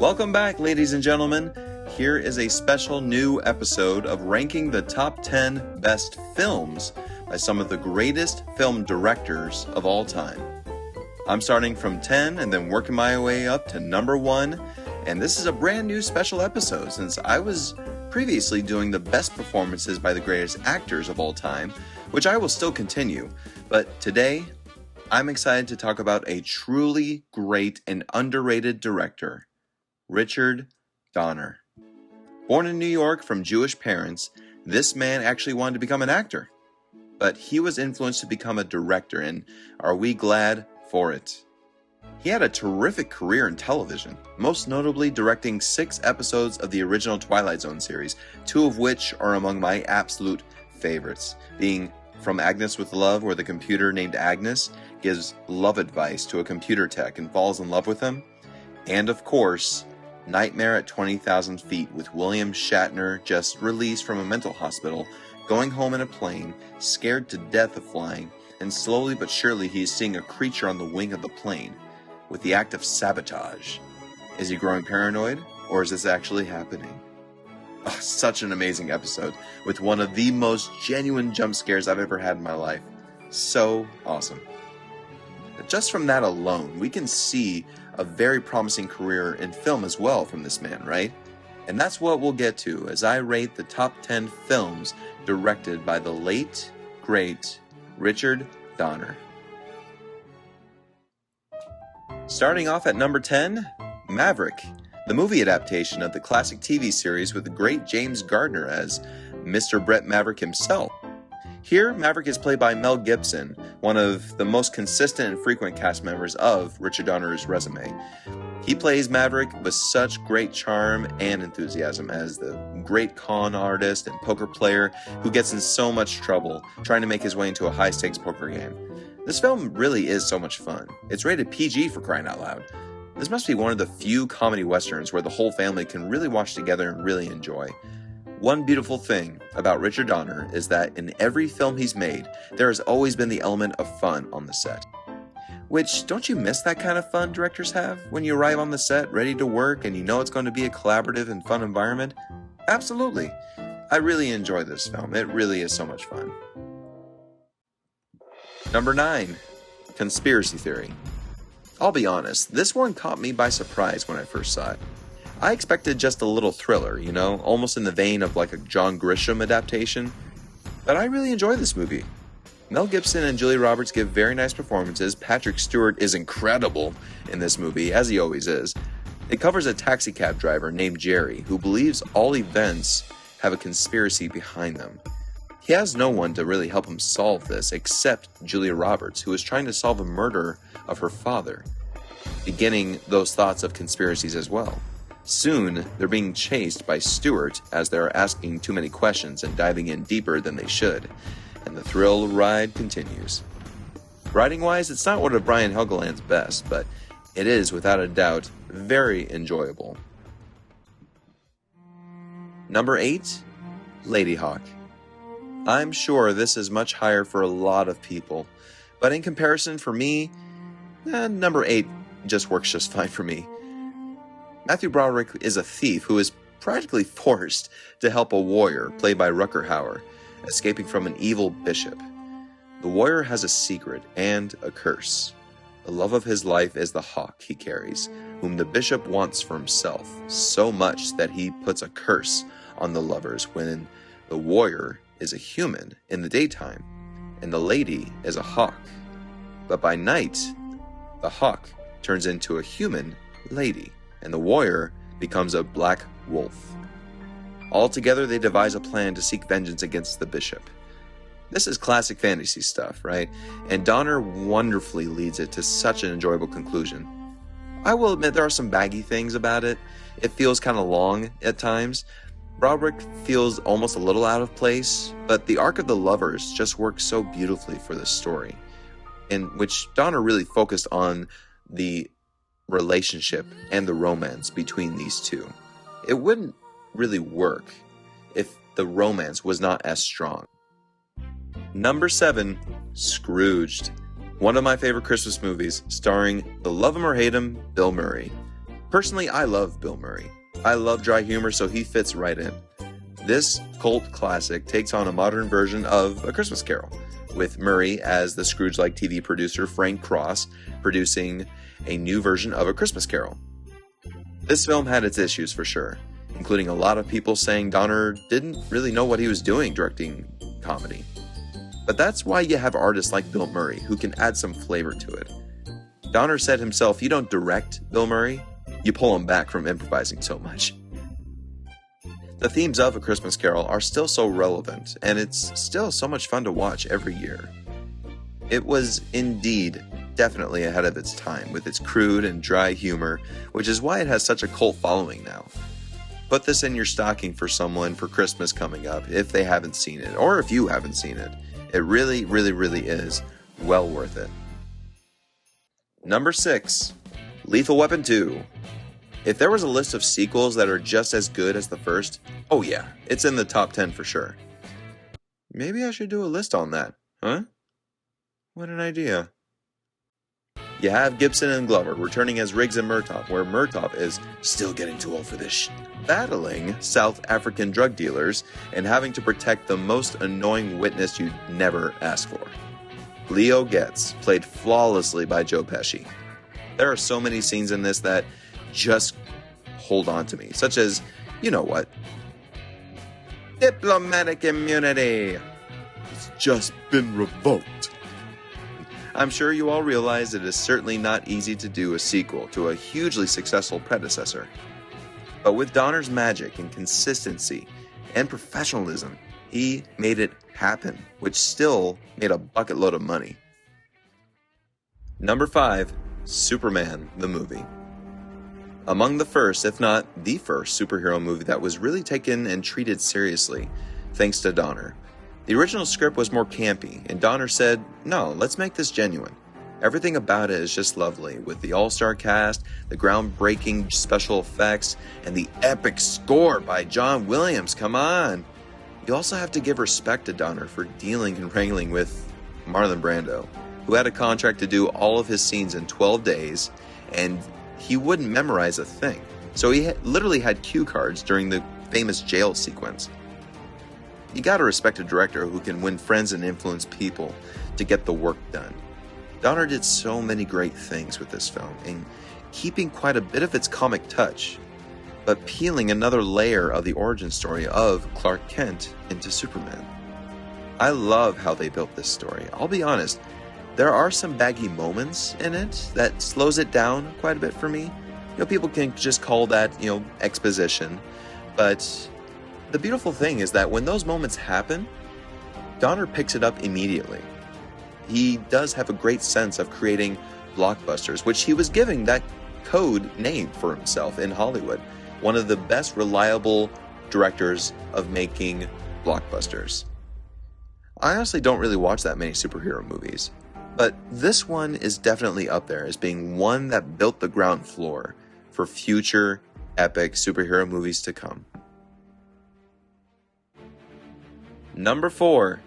Welcome back, ladies and gentlemen. Here is a special new episode of ranking the top 10 best films by some of the greatest film directors of all time. I'm starting from 10 and then working my way up to number 1, and this is a brand new special episode since I was previously doing the best performances by the greatest actors of all time, which I will still continue, but today I'm excited to talk about a truly great and underrated director, Richard Donner. Born in New York from Jewish parents, this man actually wanted to become an actor. But he was influenced to become a director, and are we glad for it? He had a terrific career in television, most notably directing 6 episodes of the original Twilight Zone series, 2 of which are among my absolute favorites, being From Agnes with Love, where the computer named Agnes gives love advice to a computer tech and falls in love with him, and of course, Nightmare at 20,000 Feet with William Shatner, just released from a mental hospital, going home in a plane, scared to death of flying, and slowly but surely he is seeing a creature on the wing of the plane, with the act of sabotage. Is he growing paranoid, or is this actually happening? Oh, such an amazing episode, with one of the most genuine jump scares I've ever had in my life. So awesome. Just from that alone, we can see a very promising career in film as well from this man, right? And that's what we'll get to as I rate the top 10 films directed by the late, great Richard Donner. Starting off at number 10, Maverick, the movie adaptation of the classic TV series with the great James Gardner as Mr. Brett Maverick himself. Here, Maverick is played by Mel Gibson, one of the most consistent and frequent cast members of Richard Donner's resume. He plays Maverick with such great charm and enthusiasm as the great con artist and poker player who gets in so much trouble trying to make his way into a high-stakes poker game. This film really is so much fun. It's rated PG for crying out loud. This must be one of the few comedy westerns where the whole family can really watch together and really enjoy. One beautiful thing about Richard Donner is that in every film he's made, there has always been the element of fun on the set. Which, don't you miss that kind of fun directors have when you arrive on the set ready to work and you know it's going to be a collaborative and fun environment? Absolutely. I really enjoy this film. It really is so much fun. Number 9, Conspiracy Theory. I'll be honest, this one caught me by surprise when I first saw it. I expected just a little thriller, you know, almost in the vein of like a John Grisham adaptation. But I really enjoy this movie. Mel Gibson and Julia Roberts give very nice performances. Patrick Stewart is incredible in this movie, as he always is. It covers a taxicab driver named Jerry, who believes all events have a conspiracy behind them. He has no one to really help him solve this except Julia Roberts, who is trying to solve a murder of her father, beginning those thoughts of conspiracies as well. Soon, they're being chased by Stewart as they're asking too many questions and diving in deeper than they should, and the thrill ride continues. Writing-wise, it's not one of Brian Helgeland's best, but it is, without a doubt, very enjoyable. Number 8, Ladyhawke. I'm sure this is much higher for a lot of people, but in comparison for me, number 8 just works just fine for me. Matthew Broderick is a thief who is practically forced to help a warrior, played by Rutger Hauer, escaping from an evil bishop. The warrior has a secret and a curse. The love of his life is the hawk he carries, whom the bishop wants for himself, so much that he puts a curse on the lovers when the warrior is a human in the daytime, and the lady is a hawk. But by night, the hawk turns into a human lady, and the warrior becomes a black wolf. Altogether, they devise a plan to seek vengeance against the bishop. This is classic fantasy stuff, right? And Donner wonderfully leads it to such an enjoyable conclusion. I will admit there are some baggy things about it. It feels kind of long at times. Broderick feels almost a little out of place, but the arc of the lovers just works so beautifully for this story, in which Donner really focused on the relationship and the romance between these two. It wouldn't really work if the romance was not as strong. Number 7, Scrooged. One of my favorite Christmas movies, starring the love him or hate him, Bill Murray. Personally, I love Bill Murray. I love dry humor, so he fits right in. This cult classic takes on a modern version of A Christmas Carol, with Murray as the Scrooge-like TV producer Frank Cross producing a new version of A Christmas Carol. This film had its issues for sure, including a lot of people saying Donner didn't really know what he was doing directing comedy. But that's why you have artists like Bill Murray who can add some flavor to it. Donner said himself, you don't direct Bill Murray, you pull him back from improvising so much. The themes of A Christmas Carol are still so relevant, and it's still so much fun to watch every year. It was indeed definitely ahead of its time with its crude and dry humor, which is why it has such a cult following now. Put this in your stocking for someone for Christmas coming up if they haven't seen it, or if you haven't seen it. It really, really, really is well worth it. Number 6, Lethal Weapon 2. If there was a list of sequels that are just as good as the first, oh yeah, it's in the top 10 for sure. Maybe I should do a list on that, huh? What an idea. You have Gibson and Glover returning as Riggs and Murtaugh, where Murtaugh is still getting too old for this battling South African drug dealers and having to protect the most annoying witness you'd never ask for. Leo Getz, played flawlessly by Joe Pesci. There are so many scenes in this that just hold on to me, such as, you know what? Diplomatic immunity. It's just been revoked. I'm sure you all realize it is certainly not easy to do a sequel to a hugely successful predecessor. But with Donner's magic and consistency and professionalism, he made it happen, which still made a bucket load of money. Number 5, Superman the movie. Among the first, if not the first, superhero movie that was really taken and treated seriously, thanks to Donner. The original script was more campy, and Donner said, no, let's make this genuine. Everything about it is just lovely, with the all-star cast, the groundbreaking special effects, and the epic score by John Williams, come on! You also have to give respect to Donner for dealing and wrangling with Marlon Brando, who had a contract to do all of his scenes in 12 days, and he wouldn't memorize a thing. So he literally had cue cards during the famous jail sequence. You gotta respect a director who can win friends and influence people to get the work done. Donner did so many great things with this film, and keeping quite a bit of its comic touch, but peeling another layer of the origin story of Clark Kent into Superman. I love how they built this story. I'll be honest, there are some baggy moments in it that slows it down quite a bit for me. People can just call that, exposition. But the beautiful thing is that when those moments happen, Donner picks it up immediately. He does have a great sense of creating blockbusters, which he was giving that code name for himself in Hollywood. One of the best reliable directors of making blockbusters. I honestly don't really watch that many superhero movies, but this one is definitely up there as being one that built the ground floor for future epic superhero movies to come. Number 4,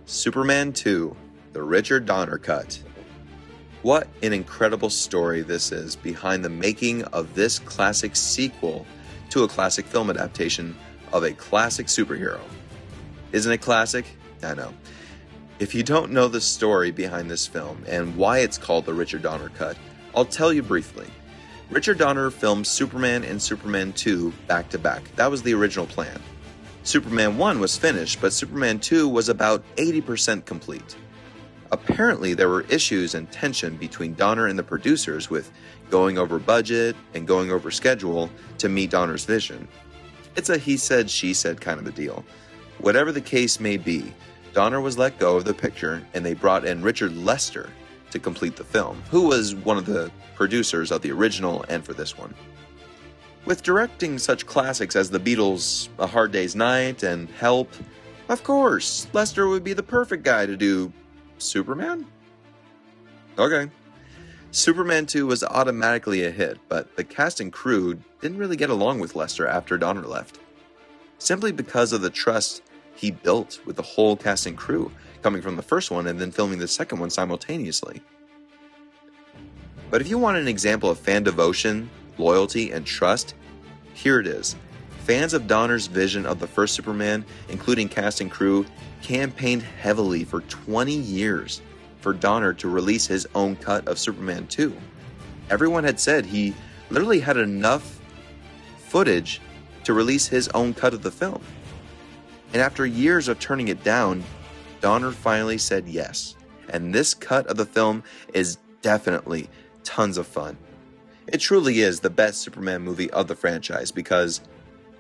Superman 2, the Richard Donner cut. What an incredible story this is behind the making of this classic sequel to a classic film adaptation of a classic superhero. Isn't it classic? I know. If you don't know the story behind this film and why it's called the Richard Donner cut, I'll tell you briefly. Richard Donner filmed Superman and Superman 2 back to back. That was the original plan. Superman 1 was finished, but Superman 2 was about 80% complete. Apparently, there were issues and tension between Donner and the producers with going over budget and going over schedule to meet Donner's vision. It's a he said, she said kind of a deal. Whatever the case may be, Donner was let go of the picture and they brought in Richard Lester to complete the film, who was one of the producers of the original and for this one. With directing such classics as The Beatles' A Hard Day's Night and Help, of course, Lester would be the perfect guy to do Superman? Okay. Superman 2 was automatically a hit, but the cast and crew didn't really get along with Lester after Donner left. Simply because of the trust he built with the whole cast and crew, coming from the first one and then filming the second one simultaneously. But if you want an example of fan devotion loyalty, and trust? Here it is. Fans of Donner's vision of the first Superman, including cast and crew, campaigned heavily for 20 years for Donner to release his own cut of Superman 2. Everyone had said he literally had enough footage to release his own cut of the film. And after years of turning it down, Donner finally said yes. And this cut of the film is definitely tons of fun. It truly is the best Superman movie of the franchise because,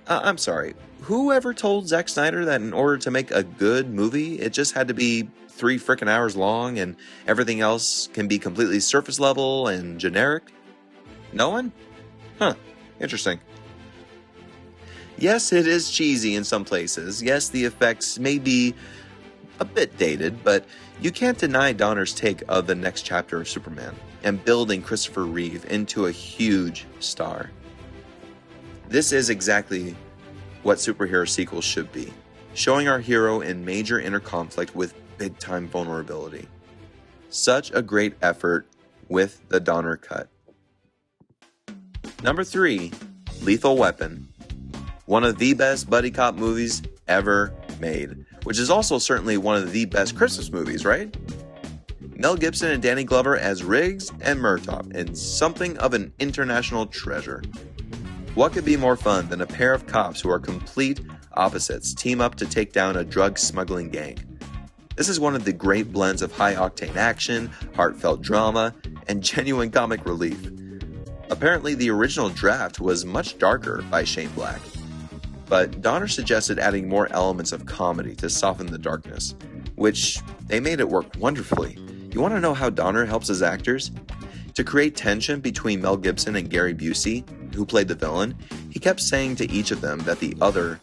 I'm sorry, whoever told Zack Snyder that in order to make a good movie, it just had to be 3 frickin' hours long and everything else can be completely surface level and generic? No one? Huh, interesting. Yes, it is cheesy in some places. Yes, the effects may be a bit dated, but you can't deny Donner's take of the next chapter of Superman and building Christopher Reeve into a huge star. This is exactly what superhero sequels should be, showing our hero in major inner conflict with big-time vulnerability. Such a great effort with the Donner cut. Number 3, Lethal Weapon. One of the best buddy cop movies ever made, which is also certainly one of the best Christmas movies, right? Mel Gibson and Danny Glover as Riggs and Murtaugh in something of an international treasure. What could be more fun than a pair of cops who are complete opposites team up to take down a drug smuggling gang? This is one of the great blends of high-octane action, heartfelt drama, and genuine comic relief. Apparently, the original draft was much darker by Shane Black, but Donner suggested adding more elements of comedy to soften the darkness, which they made it work wonderfully. You want to know how Donner helps his actors? To create tension between Mel Gibson and Gary Busey, who played the villain, he kept saying to each of them that the other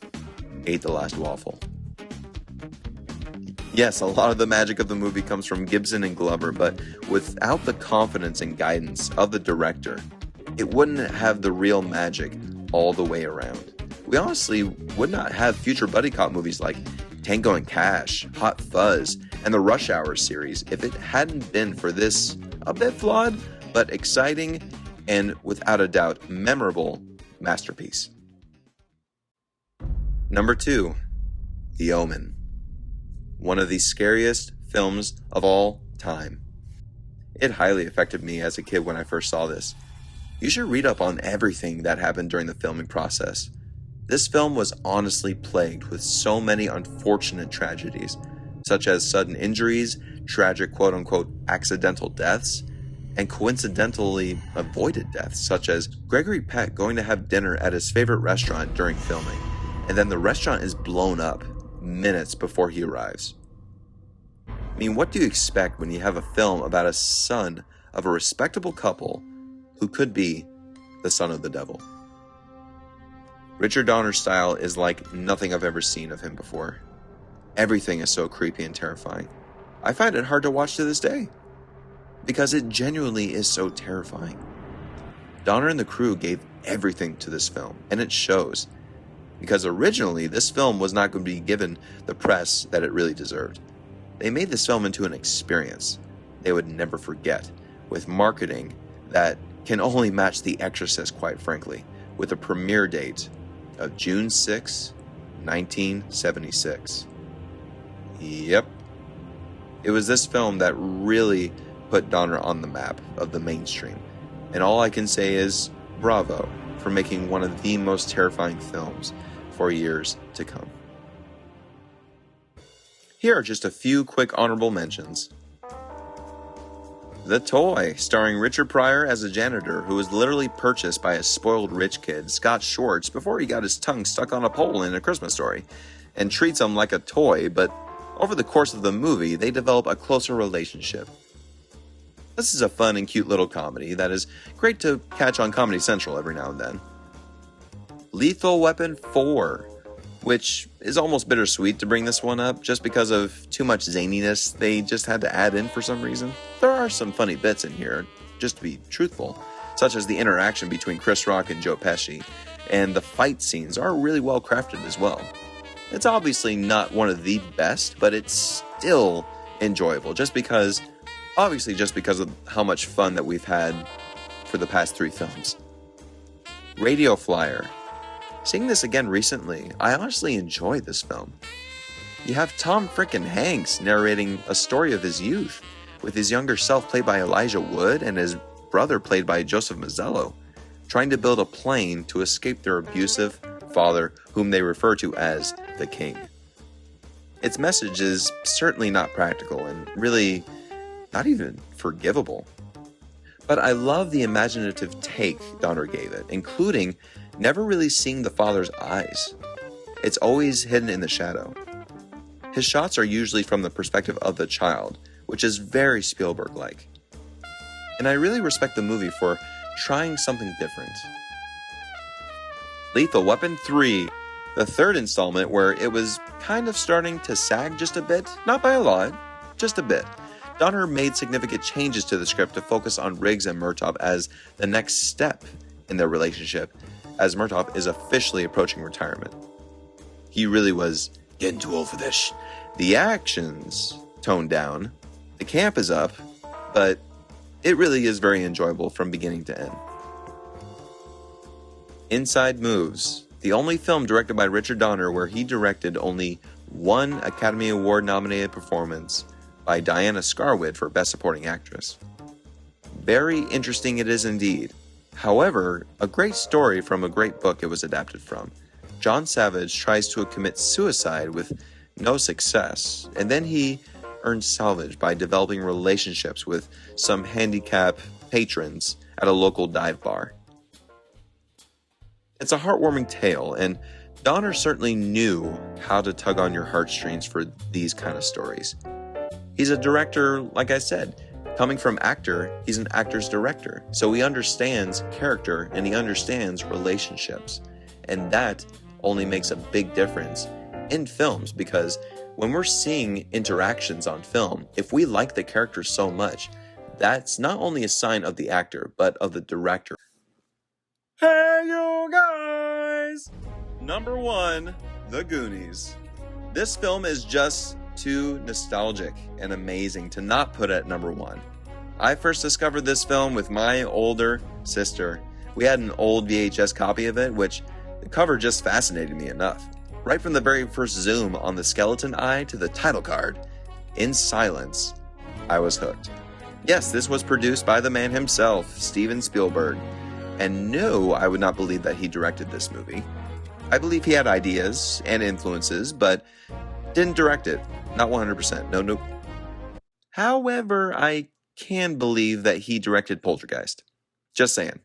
ate the last waffle. Yes, a lot of the magic of the movie comes from Gibson and Glover, but without the confidence and guidance of the director, it wouldn't have the real magic all the way around. We honestly would not have future buddy cop movies like Tango and Cash, Hot Fuzz, and the Rush Hour series if it hadn't been for this a bit flawed, but exciting and without a doubt memorable masterpiece. Number 2, The Omen. One of the scariest films of all time. It highly affected me as a kid when I first saw this. You should read up on everything that happened during the filming process. This film was honestly plagued with so many unfortunate tragedies, such as sudden injuries, tragic quote-unquote accidental deaths, and coincidentally avoided deaths, such as Gregory Peck going to have dinner at his favorite restaurant during filming, and then the restaurant is blown up minutes before he arrives. I mean, what do you expect when you have a film about a son of a respectable couple who could be the son of the devil? Richard Donner's style is like nothing I've ever seen of him before. Everything is so creepy and terrifying. I find it hard to watch to this day, because it genuinely is so terrifying. Donner and the crew gave everything to this film, and it shows. Because originally, this film was not going to be given the press that it really deserved. They made this film into an experience they would never forget, with marketing that can only match The Exorcist, quite frankly, with a premiere date of June 6, 1976. Yep. It was this film that really put Donner on the map of the mainstream. And all I can say is bravo for making one of the most terrifying films for years to come. Here are just a few quick honorable mentions. The Toy, starring Richard Pryor as a janitor who was literally purchased by a spoiled rich kid, Scott Schwartz, before he got his tongue stuck on a pole in A Christmas Story, and treats him like a toy, but over the course of the movie, they develop a closer relationship. This is a fun and cute little comedy that is great to catch on Comedy Central every now and then. Lethal Weapon 4, which is almost bittersweet to bring this one up just because of too much zaniness they just had to add in for some reason. There are some funny bits in here, just to be truthful, such as the interaction between Chris Rock and Joe Pesci, and the fight scenes are really well crafted as well. It's obviously not one of the best, but it's still enjoyable just because of how much fun that we've had for the past 3 films. Radio Flyer. Seeing this again recently, I honestly enjoyed this film. You have Tom frickin' Hanks narrating a story of his youth, with his younger self played by Elijah Wood and his brother played by Joseph Mazzello, trying to build a plane to escape their abusive father, whom they refer to as the King. Its message is certainly not practical and really not even forgivable. But I love the imaginative take Donner gave it, including never really seeing the father's eyes. It's always hidden in the shadow. His shots are usually from the perspective of the child, which is very Spielberg-like. And I really respect the movie for trying something different. Lethal Weapon 3, the third installment where it was kind of starting to sag just a bit, not by a lot, just a bit. Donner made significant changes to the script to focus on Riggs and Murtaugh as the next step in their relationship, as Murtaugh is officially approaching retirement. He really was getting too old for this. The action's toned down, the camp is up, but it really is very enjoyable from beginning to end. Inside Moves, the only film directed by Richard Donner where he directed only one Academy Award nominated performance by Diana Scarwid for Best Supporting Actress. Very interesting it is indeed. However, a great story from a great book it was adapted from. John Savage tries to commit suicide with no success, and then he earns salvage by developing relationships with some handicapped patrons at a local dive bar. It's a heartwarming tale, and Donner certainly knew how to tug on your heartstrings for these kind of stories. He's a director, like I said, coming from actor, he's an actor's director, so he understands character and he understands relationships, and that only makes a big difference in films, because when we're seeing interactions on film, if we like the character so much, that's not only a sign of the actor, but of the director. Hey you guys! Number 1, The Goonies. This film is just too nostalgic and amazing to not put at number 1. I first discovered this film with my older sister. We had an old VHS copy of it, which the cover just fascinated me enough. Right from the very first zoom on the skeleton eye to the title card, in silence, I was hooked. Yes, this was produced by the man himself, Steven Spielberg. And no, I would not believe that he directed this movie. I believe he had ideas and influences, but didn't direct it. Not 100%. No. However, I can believe that he directed Poltergeist. Just saying.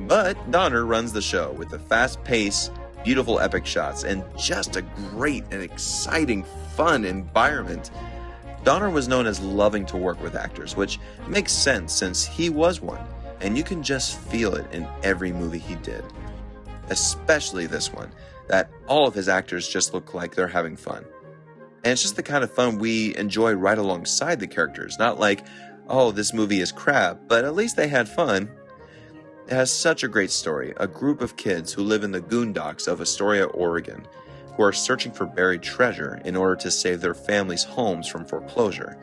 But Donner runs the show with the fast-paced, beautiful epic shots, and just a great and exciting, fun environment. Donner was known as loving to work with actors, which makes sense since he was one, and you can just feel it in every movie he did. Especially this one, that all of his actors just look like they're having fun. And it's just the kind of fun we enjoy right alongside the characters, not like, oh, this movie is crap, but at least they had fun. It has such a great story, a group of kids who live in the Boondocks of Astoria, Oregon, who are searching for buried treasure in order to save their families' homes from foreclosure.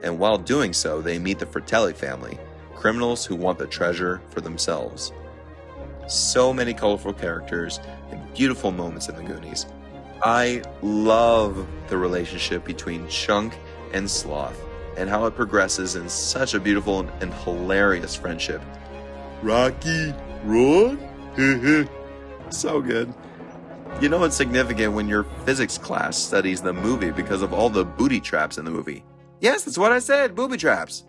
And while doing so, they meet the Fratelli family, criminals who want the treasure for themselves. So many colorful characters and beautiful moments in the Goonies. I love the relationship between Chunk and Sloth and how it progresses in such a beautiful and hilarious friendship. Rocky Road? So good. You know it's significant when your physics class studies the movie because of all the booty traps in the movie. Yes, that's what I said, booby traps.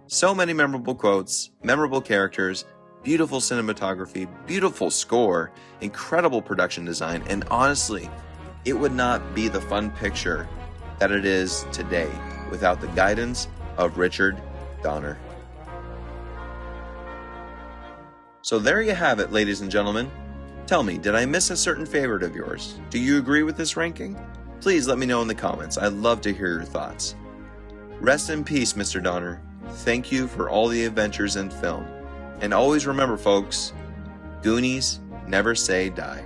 So many memorable quotes, memorable characters, beautiful cinematography, beautiful score, incredible production design, and honestly, it would not be the fun picture that it is today without the guidance of Richard Donner. So there you have it, ladies and gentlemen. Tell me, did I miss a certain favorite of yours? Do you agree with this ranking? Please let me know in the comments. I'd love to hear your thoughts. Rest in peace, Mr. Donner. Thank you for all the adventures in film. And always remember, folks, Goonies never say die.